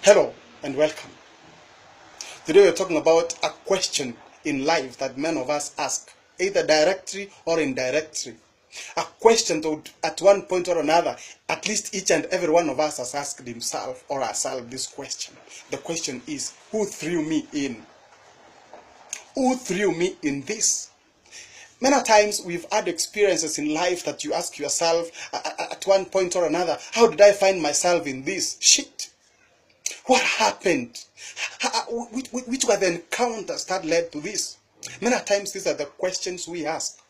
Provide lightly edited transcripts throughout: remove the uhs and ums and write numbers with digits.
Hello and welcome. Today we're talking about a question in life that many of us ask, either directly or indirectly. A question that at one point or another, at least each and every one of us has asked himself or herself this question. The question is, who threw me in? Who threw me in this? Many times we've had experiences in life that you ask yourself at one point or another, how did I find myself in this shit? What happened? Which were the encounters that led to this? Many times these are the questions we ask.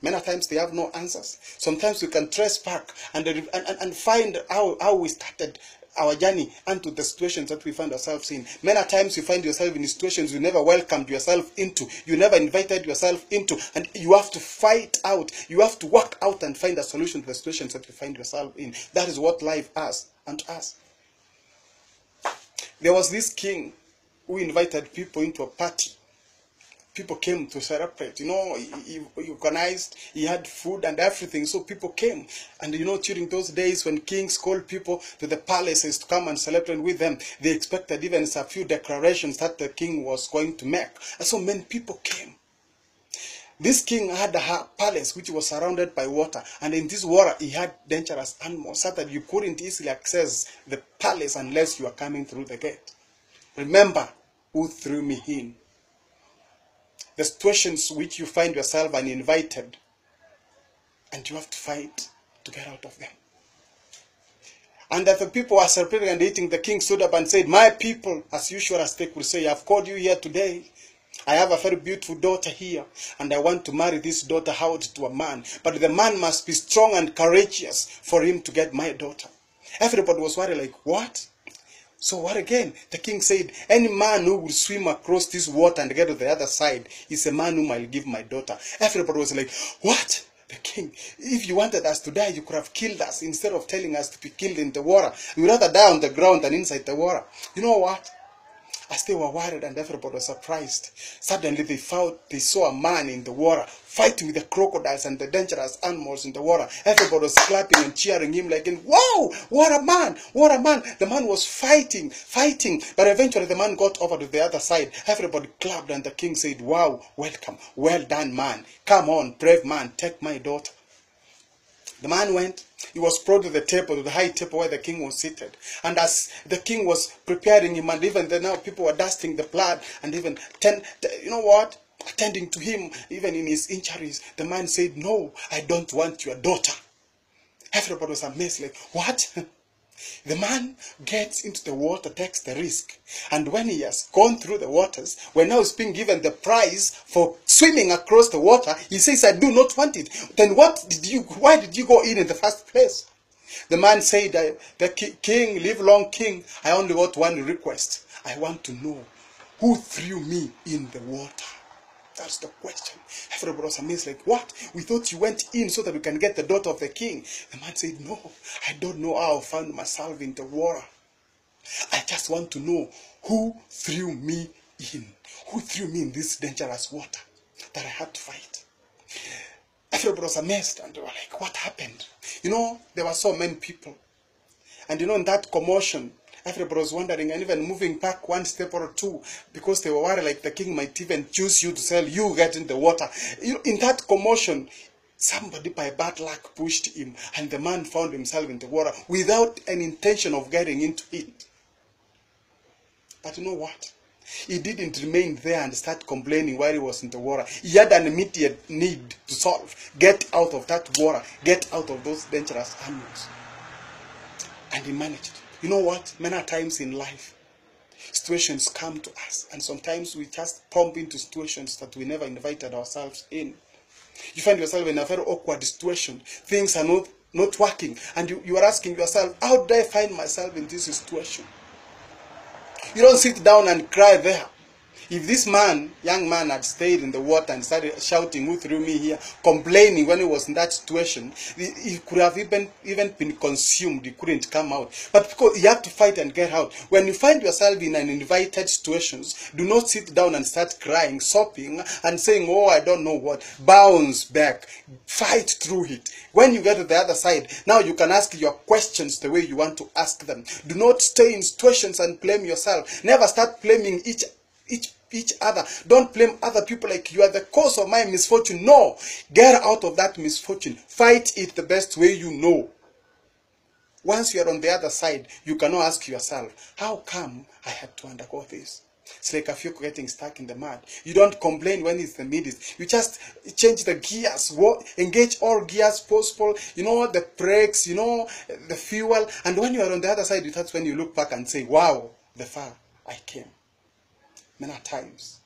Many times they have no answers. Sometimes we can trace back and find how we started our journey into the situations that we find ourselves in. Many times you find yourself in situations you never welcomed yourself into, you never invited yourself into, and you have to fight out, you have to work out and find a solution to the situations that you find yourself in. That is what life has and us. There was this king who invited people into a party. People came to celebrate. He organized, he had food and everything, so people came. And during those days when kings called people to the palaces to come and celebrate with them, they expected even a few declarations that the king was going to make. And so many people came. This king had a palace which was surrounded by water, and in this water he had dangerous animals so that you couldn't easily access the palace unless you are coming through the gate. Remember who threw me in. The situations which you find yourself uninvited, and you have to fight to get out of them. And that the people were celebrating and eating, the king stood up and said, "My people, as usual as they would say, I've called you here today. I have a very beautiful daughter here, and I want to marry this daughter out to a man. But the man must be strong and courageous for him to get my daughter." Everybody was worried, like, what? So what again? The king said, any man who will swim across this water and get to the other side is a man whom I'll give my daughter. Everybody was like, what? The king, if you wanted us to die, you could have killed us instead of telling us to be killed in the water. We'd rather die on the ground than inside the water. You know what? As they were worried and everybody was surprised, suddenly they saw a man in the water fighting with the crocodiles and the dangerous animals in the water. Everybody was clapping and cheering him like, wow, what a man, what a man. The man was fighting, but eventually the man got over to the other side. Everybody clapped and the king said, wow, welcome, well done man. Come on, brave man, take my daughter. The man went. He was brought to the table, to the high table where the king was seated. And as the king was preparing him, and even then now people were dusting the blood, and even, attending to him, even in his injuries, the man said, no, I don't want your daughter. Everybody was amazed, like, what? The man gets into the water, takes the risk. And when he has gone through the waters, when now he's being given the prize for swimming across the water, he says, I do not want it. Then why did you go in the first place? The man said, the king, live long king, I only got one request. I want to know who threw me in the water. That's the question. Everybody was amazed, like, what? We thought you went in so that we can get the daughter of the king. The man said, no, I don't know how I found myself in the water. I just want to know who threw me in. Who threw me in this dangerous water that I had to fight. Everybody was amazed and they were like, what happened? There were so many people. And in that commotion, everybody was wondering and even moving back one step or two because they were worried like the king might even choose you to sell you get in the water. In that commotion, somebody by bad luck pushed him and the man found himself in the water without an intention of getting into it. But you know what? He didn't remain there and start complaining while he was in the water. He had an immediate need to solve. Get out of that water. Get out of those dangerous animals. And he managed it. You know what? Many times in life, situations come to us. And sometimes we just pump into situations that we never invited ourselves in. You find yourself in a very awkward situation. Things are not working. And you are asking yourself, how did I find myself in this situation? You don't sit down and cry there. If this young man had stayed in the water and started shouting, "Who threw me here?" complaining when he was in that situation, he could have even been consumed. He couldn't come out. But because you have to fight and get out. When you find yourself in an invited situations, do not sit down and start crying, sobbing, and saying, "Oh, I don't know what." Bounce back. Fight through it. When you get to the other side, now you can ask your questions the way you want to ask them. Do not stay in situations and blame yourself. Never start blaming each other. Don't blame other people like you are the cause of my misfortune. No. Get out of that misfortune. Fight it the best way you know. Once you are on the other side, you cannot ask yourself, how come I had to undergo this? It's like if you're getting stuck in the mud. You don't complain when it's the midst. You just change the gears. Engage all gears possible. You know, the brakes, you know, the fuel. And when you are on the other side, that's when you look back and say, wow, the far I came. Many times,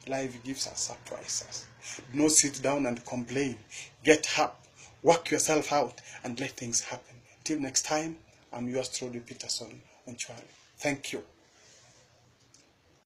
life gives us surprises. Do not sit down and complain. Get up. Work yourself out and let things happen. Till next time, I'm yours truly, Peterson Onchwari. Thank you.